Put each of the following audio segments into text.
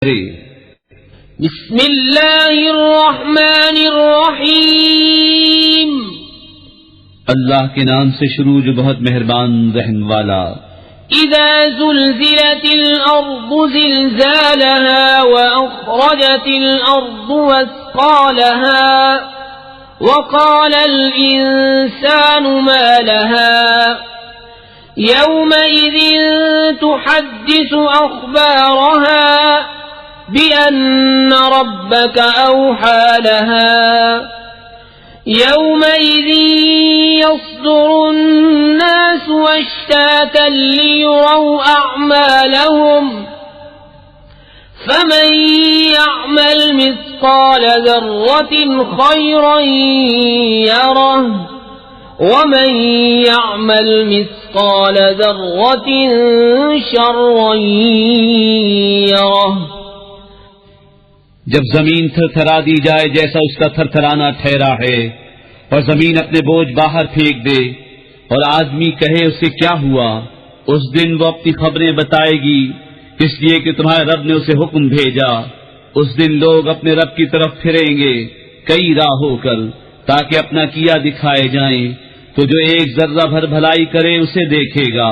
بسم اللہ الرحمن الرحیم، اللہ کے نام سے شروع جو بہت مہربان رحم والا۔ اذا زلزلت الارض زلزالها واخرجت الارض اثقالها وقال الانسان ما لها يومئذ تحدث اخبارها بأن ربك أوحى لها يومئذ يصدر الناس أشتاتا ليروا أعمالهم فمن يعمل مثقال ذرة خيرا يره ومن يعمل مثقال ذرة شرا يره۔ جب زمین تھر تھرا دی جائے جیسا اس کا تھر تھرانا ٹھہرا ہے، اور زمین اپنے بوجھ باہر پھینک دے اور آدمی کہے اسے کیا ہوا، اس دن وہ اپنی خبریں بتائے گی، اس لیے کہ تمہارے رب نے اسے حکم بھیجا۔ اس دن لوگ اپنے رب کی طرف پھریں گے کئی راہ ہو کر، تاکہ اپنا کیا دکھائے جائیں۔ تو جو ایک ذرہ بھر بھلائی کرے اسے دیکھے گا،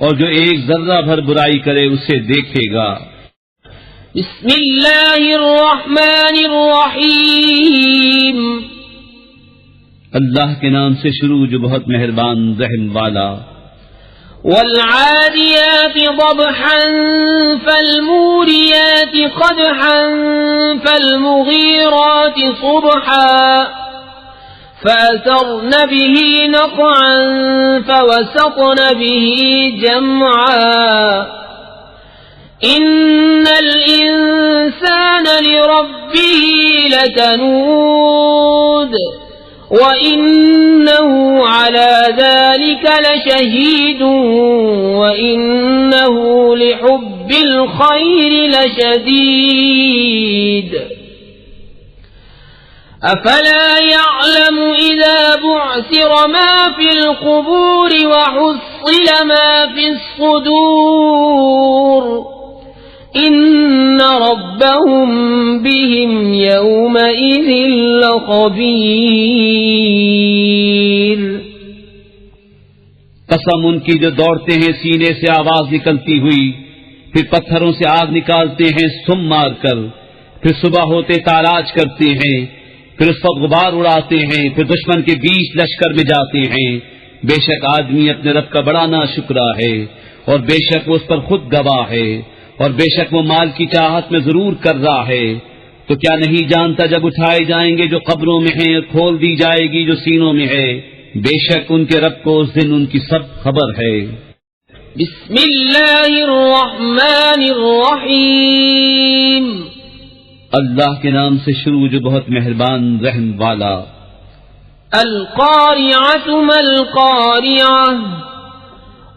اور جو ایک ذرہ بھر برائی کرے اسے دیکھے گا۔ بسم اللہ الرحمن الرحیم، اللہ کے نام سے شروع جو بہت مہربان رحم والا۔ والعادیات ضبحا فالموریات قدحا فالمغیرات صبحا فأثرن به نقعا فوسطن به جمعا إن الإنسان لربه لكنود وإنه على ذلك لشهيد وإنه لحب الخير لشديد أفلا يعلم إذا بعثر ما في القبور وحصل ما في الصدور إن ربهم بهم يومئذ لخبير۔ قسم ان کی جو دوڑتے ہیں سینے سے آواز نکلتی ہوئی، پھر پتھروں سے آگ نکالتے ہیں سم مار کر، پھر صبح ہوتے تاراج کرتے ہیں، پھر اس پر غبار اڑاتے ہیں، پھر دشمن کے بیچ لشکر میں جاتے ہیں۔ بے شک آدمی اپنے رب کا بڑا ناشکرا ہے، اور بے شک وہ اس پر خود گواہ ہے، اور بے شک وہ مال کی چاہت میں ضرور کر رہا ہے۔ تو کیا نہیں جانتا جب اٹھائے جائیں گے جو قبروں میں ہیں، اور کھول دی جائے گی جو سینوں میں ہے، بے شک ان کے رب کو اس دن ان کی سب خبر ہے۔ بسم اللہ الرحمن الرحیم، اللہ کے نام سے شروع جو بہت مہربان رحم والا۔ القارعۃ ما القارعۃ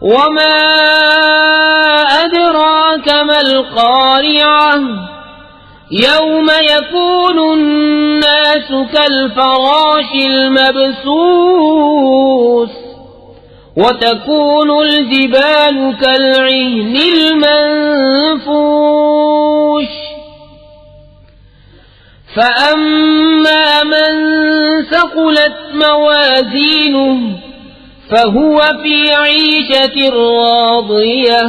وما أدراك ما القارعة يوم يكون الناس كالفراش المبثوث وتكون الجبال كالعهن المنفوش فأما من ثقلت موازينه فهو في عيشة راضية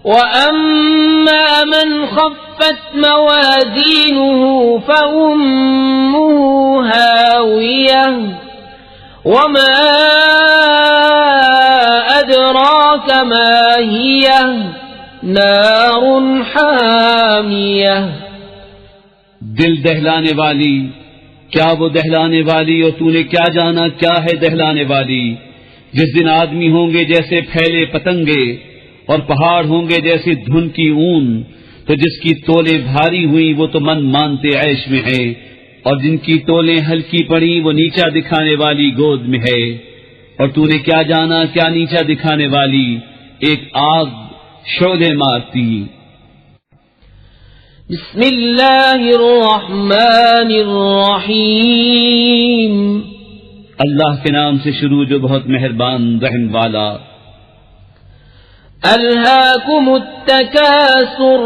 وأما من خفت موازينه فأمه هاوية وما أدراك ما هي نار حامية۔ دل دہلانے والی، کیا وہ دہلانے والی، اور تو نے کیا جانا کیا ہے دہلانے والی؟ جس دن آدمی ہوں گے جیسے پھیلے پتنگے، اور پہاڑ ہوں گے جیسے دھن کی اون، تو جس کی تولے بھاری ہوئی وہ تو من مانتے عیش میں ہے، اور جن کی تولیں ہلکی پڑی وہ نیچا دکھانے والی گود میں ہے۔ اور تو نے کیا جانا کیا نیچا دکھانے والی، ایک آگ شعلے مارتی۔ بسم اللہ الرحمن الرحیم، اللہ کے نام سے شروع جو بہت مہربان رحم والا۔ الہاکم التکاثر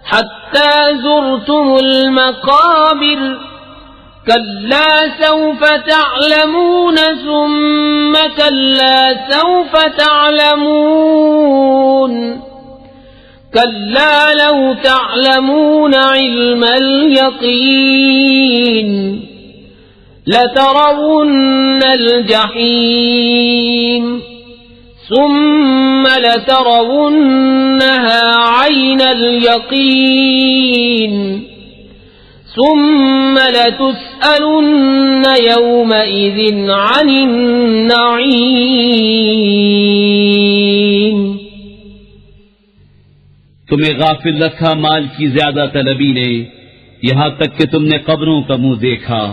حتى زرتم المقابر كلا سوف تعلمون ثم كلا سوف تعلمون كلا لو تعلمون علم اليقين لترون الجحيم ثم لترونها عين اليقين ثم لتسألن يومئذ عن النعيم. تمہیں غافل رکھا مال کی زیادہ طلبی نے یہاں تک کہ تم نے قبروں کا منہ دیکھا.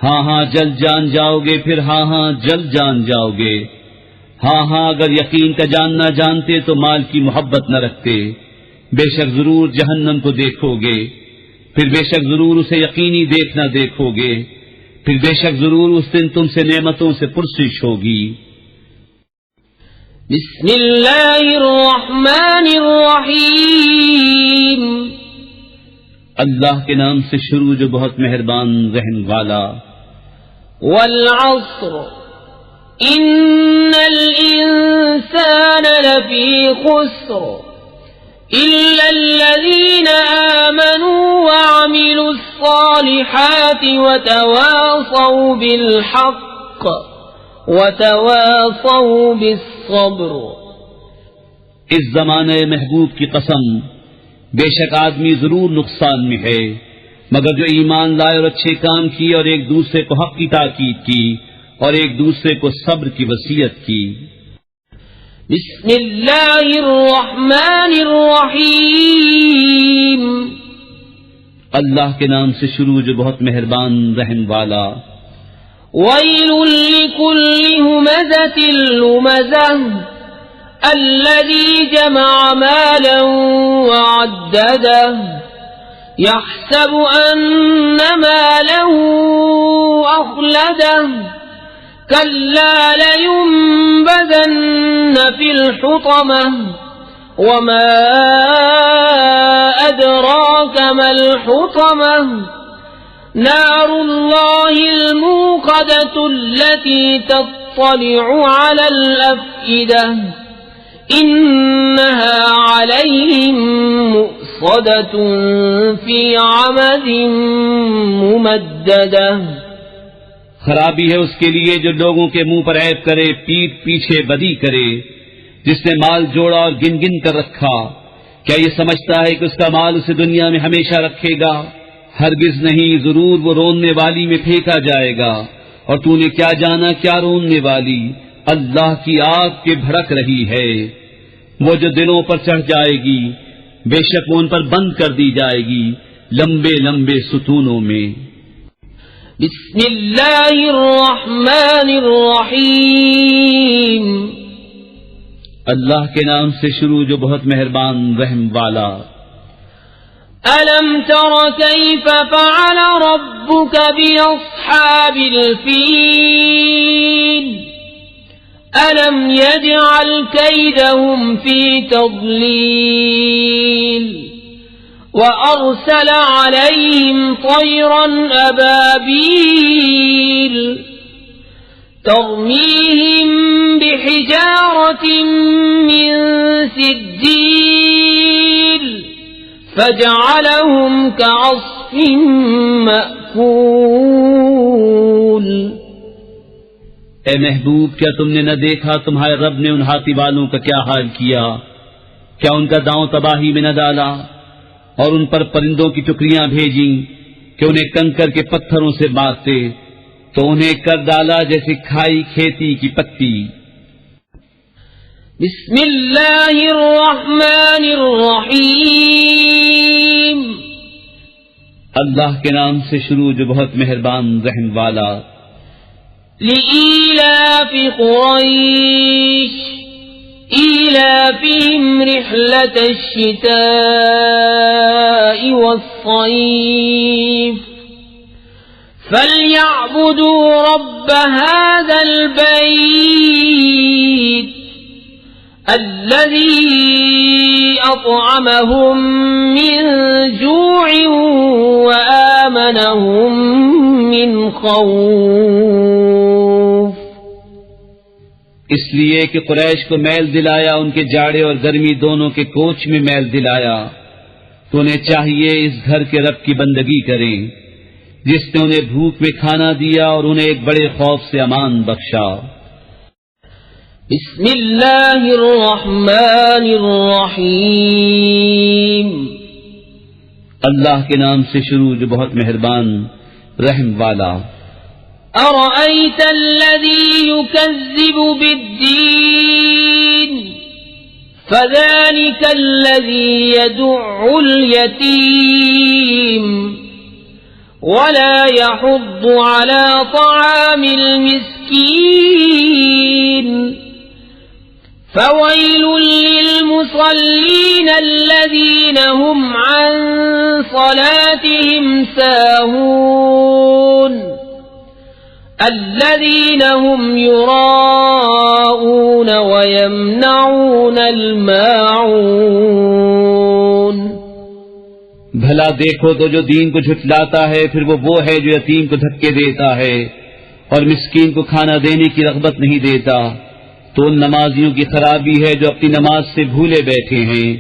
ہاں ہاں جلد جان جاؤ گے، پھر ہاں ہاں جلد جان جاؤ گے. ہاں ہاں اگر یقین کا جاننا جانتے تو مال کی محبت نہ رکھتے. بے شک ضرور جہنم کو دیکھو گے، پھر بے شک ضرور اسے یقینی دیکھنا دیکھو گے، پھر بے شک ضرور اس دن تم سے نعمتوں سے پرسش ہوگی. بسم اللہ الرحمن الرحیم. اللہ کے نام سے شروع جو بہت مہربان رحم والا. والعصر ان الانسان لفی خسر إلا الذين آمنوا وعملوا الصالحات وتواصوا بالحق وتواصوا بالصبر. اس زمانے محبوب کی قسم، بے شک آدمی ضرور نقصان میں ہے مگر جو ایمان لائے اور اچھے کام کیے اور ایک دوسرے کو حق کی تاکید کی اور ایک دوسرے کو صبر کی وصیت کی. بسم اللہ الرحمن الرحیم. اللہ کے نام سے شروع جو بہت مہربان رحم والا. ویل لکل ہمزۃ لمزہ الذی جمع مالا وعددہ یحسب ان ماله اخلدہ كلا لينبذن في الحطمة وما أدراك ما الحطمة نار الله الموقدة التي تطلع على الأفئدة إنها عليهم مؤصدة في عمد ممددة. خرابی ہے اس کے لیے جو لوگوں کے منہ پر عیب کرے، پیٹھ پیچھے بدی کرے. جس نے مال جوڑا اور گن گن کر رکھا، کیا یہ سمجھتا ہے کہ اس کا مال اسے دنیا میں ہمیشہ رکھے گا؟ ہرگز نہیں، ضرور وہ روننے والی میں پھینکا جائے گا. اور تو نے کیا جانا کیا روننے والی؟ اللہ کی آگ کے بھڑک رہی ہے. وہ جو دلوں پر چڑھ جائے گی بے شک وہ ان پر بند کر دی جائے گی لمبے لمبے ستونوں میں. بسم اللہ الرحمن الرحیم. اللہ کے نام سے شروع جو بہت مہربان رحم والا. ألم تر كيف فعل ربك بأصحاب الفيل ألم يجعل كيدهم في تضليل وأرسل عليهم طيرا أبابيل ترميهم بحجارة من سجيل فجعلهم كعصف مأكول. اے محبوب، کیا تم نے نہ دیکھا تمہارے رب نے ان ہاتھی والوں کا کیا حال کیا؟ کیا ان کا داؤں تباہی میں نہ ڈالا اور ان پر پرندوں کی ٹکڑیاں بھیجیں کہ انہیں کنکر کے پتھروں سے مارتے تو انہیں کر ڈالا جیسے کھائی کھیتی کی پتی. بسم اللہ الرحمن الرحیم. اللہ کے نام سے شروع جو بہت مہربان رحم والا. لإيلاف قريش إيلافهم رحلة الشتاء والصيف فليعبدوا رب هذا البيت الذي أطعمهم من جوع وآمنهم من خوف. اس لیے کہ قریش کو میل دلایا، ان کے جاڑے اور گرمی دونوں کے کوچ میں میل دلایا، تو انہیں چاہیے اس گھر کے رب کی بندگی کریں جس نے انہیں بھوک میں کھانا دیا اور انہیں ایک بڑے خوف سے امان بخشا. بسم اللہ الرحمن الرحیم. اللہ کے نام سے شروع جو بہت مہربان رحم والا. أرأيت الذي يكذب بالدين فذلك الذي يدع اليتيم ولا يحض على طعام المسكين فويل للمصلين الذين هم عن صلاتهم ساهون الذين هم يراءون ويمنعون الماعون. بھلا دیکھو تو جو دین کو جھٹلاتا ہے پھر وہ ہے جو یتیم کو دھکے دیتا ہے اور مسکین کو کھانا دینے کی رغبت نہیں دیتا. تو ان نمازیوں کی خرابی ہے جو اپنی نماز سے بھولے بیٹھے ہیں،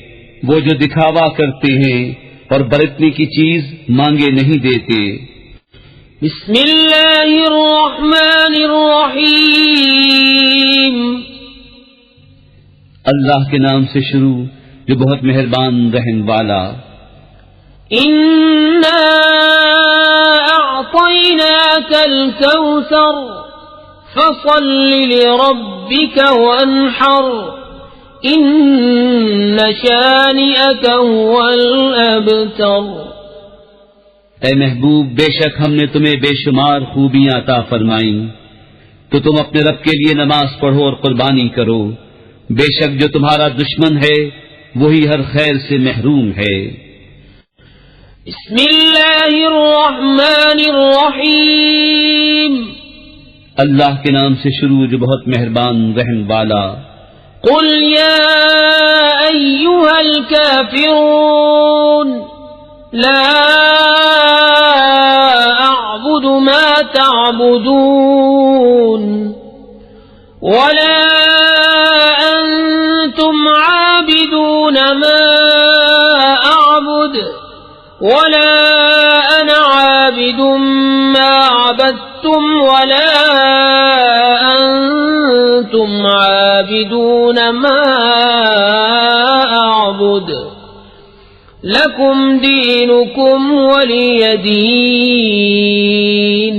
وہ جو دکھاوا کرتے ہیں اور برتنے کی چیز مانگے نہیں دیتے. بسم اللہ الرحمن الرحیم. اللہ کے نام سے شروع جو بہت مہربان رحم والا. اِنَّا أَعْطَيْنَاكَ الْكَوْثَرَ فَصَلِّ لِرَبِّكَ وَانْحَرْ إِنَّ شَانِئَكَ هُوَ الْأَبْتَرُ. اے محبوب، بے شک ہم نے تمہیں بے شمار خوبیاں عطا فرمائیں، تو تم اپنے رب کے لیے نماز پڑھو اور قربانی کرو. بے شک جو تمہارا دشمن ہے وہی ہر خیر سے محروم ہے. بسم اللہ الرحمن الرحیم. اللہ کے نام سے شروع جو بہت مہربان رحم والا. قل یا ایھا الکافرون لا اعبد ما تعبدون ولا انتم عابدون ما اعبد ولا انا عابد ما عبدتم ولا انتم عابدون ما اعبد لکم دینکم ولی دین.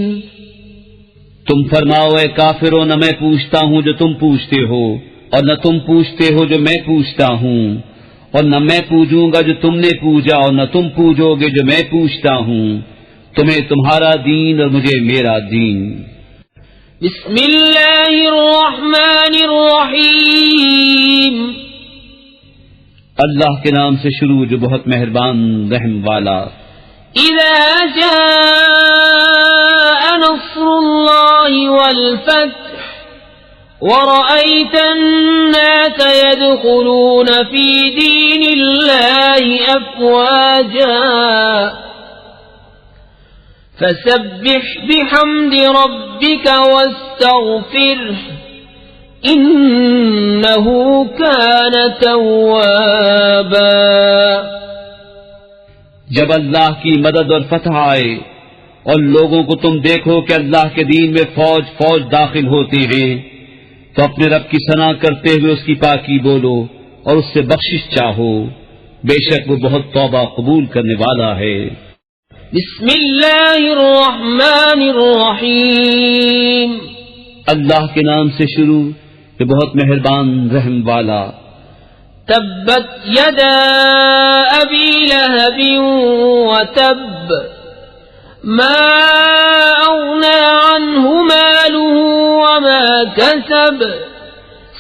تم فرماؤ اے کافرو، نہ میں پوچھتا ہوں جو تم پوچھتے ہو اور نہ تم پوچھتے ہو جو میں پوچھتا ہوں، اور نہ میں پوجوں گا جو تم نے پوجا اور نہ تم پوجو گے جو میں پوچھتا ہوں. تمہیں تمہارا دین اور مجھے میرا دین. بسم اللہ الرحمن الرحیم. اللہ کے نام سے شروع جو بہت مہربان رحم والا. اذا جاء نصر اللہ والفتح ورأيت الناس يدخلون في دين الله أفواجا فسبح بحمد ربك واستغفره إنه كان توابا. جب اللہ کی مدد اور فتح آئے اور لوگوں کو تم دیکھو کہ اللہ کے دین میں فوج فوج داخل ہوتے ہیں، تو اپنے رب کی ثنا کرتے ہوئے اس کی پاکی بولو اور اس سے بخشش چاہو. بے شک وہ بہت توبہ قبول کرنے والا ہے. بسم اللہ الرحمن الرحیم. اللہ کے نام سے شروع کہ بہت مہربان رحم والا. تبت یدا ابی لہب وتب ما اغنى عنه ماله وما كسب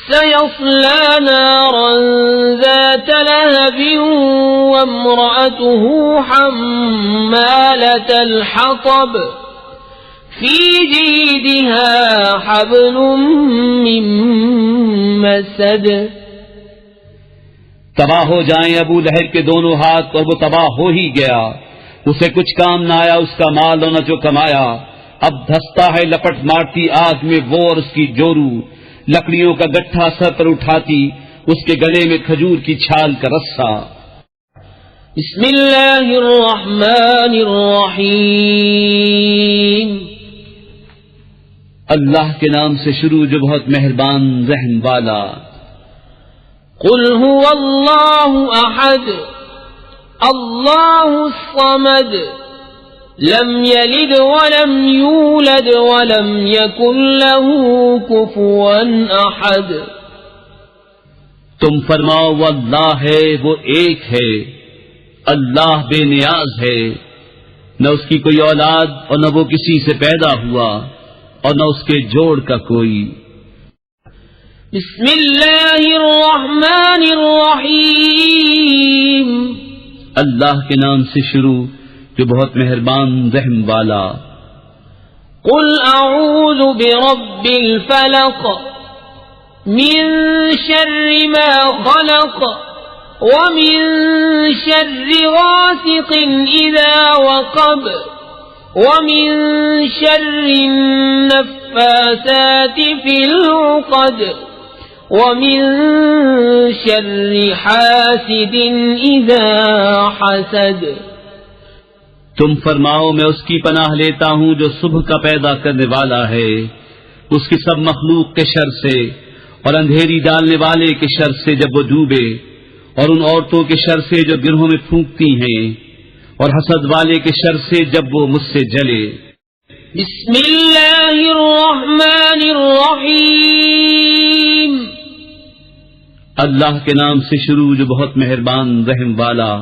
سيصلى نارا ذات لهب وامرأته حمالة الحطب في جيدها حبل من مسد تباہ ہو جائیں ابو لہب کے دونوں ہاتھ، اور وہ تباہ ہو ہی گیا، اسے کچھ کام نہ آیا اس کا مال اور نہ جو کمایا۔ اب دھستا ہے لپٹ مارتی آگ میں وہ اور اس کی جورو، لکڑیوں کا گٹھا سر پر اٹھاتی، اس کے گلے میں کھجور کی چھال کا رسا۔ بسم اللہ الرحمن الرحیم، اللہ کے نام سے شروع جو بہت مہربان رحم والا۔ قل هو اللہ احد اللہ الصمد لم یلد ولم یولد ولم یکن له کفوا احد۔ تم فرماؤ وہ اللہ ہے، وہ ایک ہے، اللہ بے نیاز ہے، نہ اس کی کوئی اولاد اور نہ وہ کسی سے پیدا ہوا اور نہ اس کے جوڑ کا کوئی۔ بسم اللہ الرحمن الرحیم، اللہ کے نام سے شروع جو بہت مہربان رحم والا۔ قل اعوذ برب الفلق من شر ما خلق ومن شر غاسق اذا وقب ومن شر النفاثات في العقد ومن شر حاسد اذا حسد۔ تم فرماؤ میں اس کی پناہ لیتا ہوں جو صبح کا پیدا کرنے والا ہے، اس کی سب مخلوق کے شر سے، اور اندھیری ڈالنے والے کے شر سے جب وہ ڈوبے، اور ان عورتوں کے شر سے جو گرہوں میں پھونکتی ہیں، اور حسد والے کے شر سے جب وہ مجھ سے جلے۔ بسم اللہ الرحمن الرحیم، اللہ کے نام سے شروع جو بہت مہربان رحم والا۔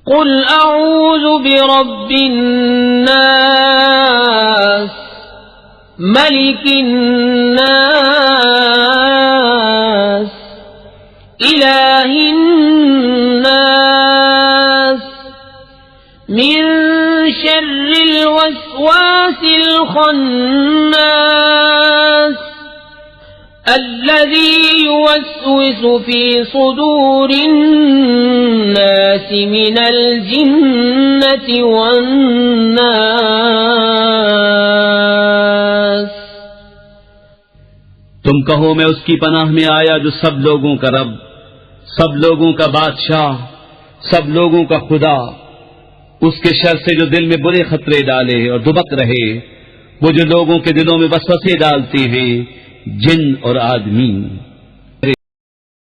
قل اعوذ برب الناس ملک الناس الہ الناس من شر الوسواس الخناس الذي يوسوس في صدور الناس من الجنة والناس۔ تم کہو میں اس کی پناہ میں آیا جو سب لوگوں کا رب، سب لوگوں کا بادشاہ، سب لوگوں کا خدا، اس کے شر سے جو دل میں برے خطرے ڈالے اور دبک رہے، وہ جو لوگوں کے دلوں میں وسوسے ڈالتے ہیں، جن اور آدمی۔